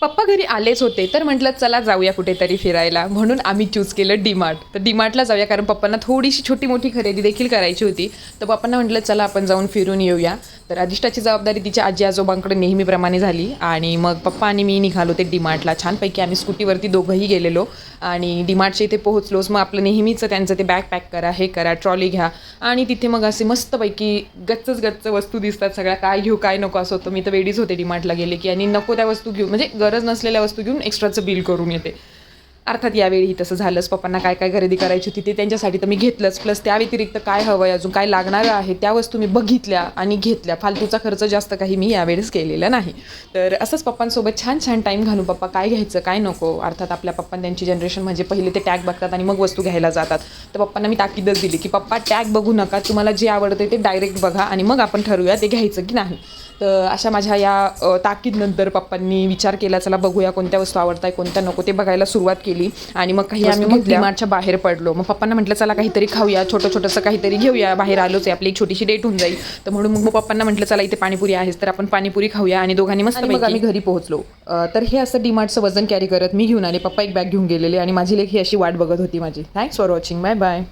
पप्पा घरी आलेच होते, तर म्हटलं चला जाऊया कुठेतरी फिरायला. म्हणून आम्ही चूज केलं डी-मार्ट. तर डी-मार्टला जाऊया, कारण पप्पांना थोडीशी छोटी-मोठी खरेदी देखील करायची होती. तर पप्पांना म्हटलं चला आपण जाऊन फिरून येऊया. तर अधिष्ठाची जबाबदारी तिच्या आजी-आजोबांकडे नेहमीप्रमाणे झाली आणि मग पप्पा आणि मी निघालो ते डी-मार्टला. छानपैकी आम्ही स्कूटीवरती दोघंही गेलेलो आणि डी-मार्टच्या इथे पोहोचलोच. मग आपलं नेहमीचं त्यांचं ते बॅग पॅक करा, हे करा, ट्रॉली घ्या आणि तिथे मग असे मस्तपैकी गच्चच गच्च वस्तू दिसतात सगळ्या. काय घेऊ काय नको असं होतं. मी तर वेडीच होते डी-मार्टला गेले की, आणि नको त्या वस्तू घेऊ, म्हणजे गरज नसलेल्या वस्तू घेऊन एक्स्ट्राचं बिल करून येते. अर्थात यावेळी तसं झालंच. पप्पांना काय काय खरेदी करायची होती ते त्यांच्यासाठी तर मी घेतलंच. प्लस त्या व्यतिरिक्त काय हवं आहे, अजून काय लागणारं आहे, त्या वस्तू मी बघितल्या आणि घेतल्या. फालतूचा खर्च जास्त काही मी यावेळेस केलेला नाही. तर असंच पप्पांसोबत छान छान टाईम घालून, पप्पा काय घ्यायचं काय नको, अर्थात आपल्या पप्पा त्यांची जनरेशन म्हणजे पहिले ते टॅग बघतात आणि मग वस्तू घ्यायला जातात. तर पप्पांना मी ताकीदच दिली की पप्पा टॅग बघू नका, तुम्हाला जे आवडतं ते डायरेक्ट बघा आणि मग आपण ठरवूया ते घ्यायचं की नाही. तर अशा माझ्या या ताकीदनंतर पप्पांनी विचार केला, चला बघूया कोणत्या वस्तू आवडत आहे कोणत्या नको, ते बघायला सुरुवात केली. आणि मग काही आम्ही मग डी-मार्टच्या बाहेर पडलो. मग पप्पांना म्हटलं चला काहीतरी खाऊया, छोटंसं काहीतरी घेऊया, बाहेर आलोच आहे, आपली एक छोटीशी डेट होऊन जाईल. तर म्हणून मग पप्पांना म्हटलं चला इथे पाणीपुरी आहेच, तर आपण पाणीपुरी खाऊया. आणि दोघांनी मस्त मग आम्ही घरी पोहोचलो. तर हे असं डी-मार्टचं वजन कॅरी करत मी घेऊन आले, पप्पा एक बॅग घेऊन गेलेले आणि माझी लेक ही अशी वाट बघत होती माझी. Thanks for watching, bye bye.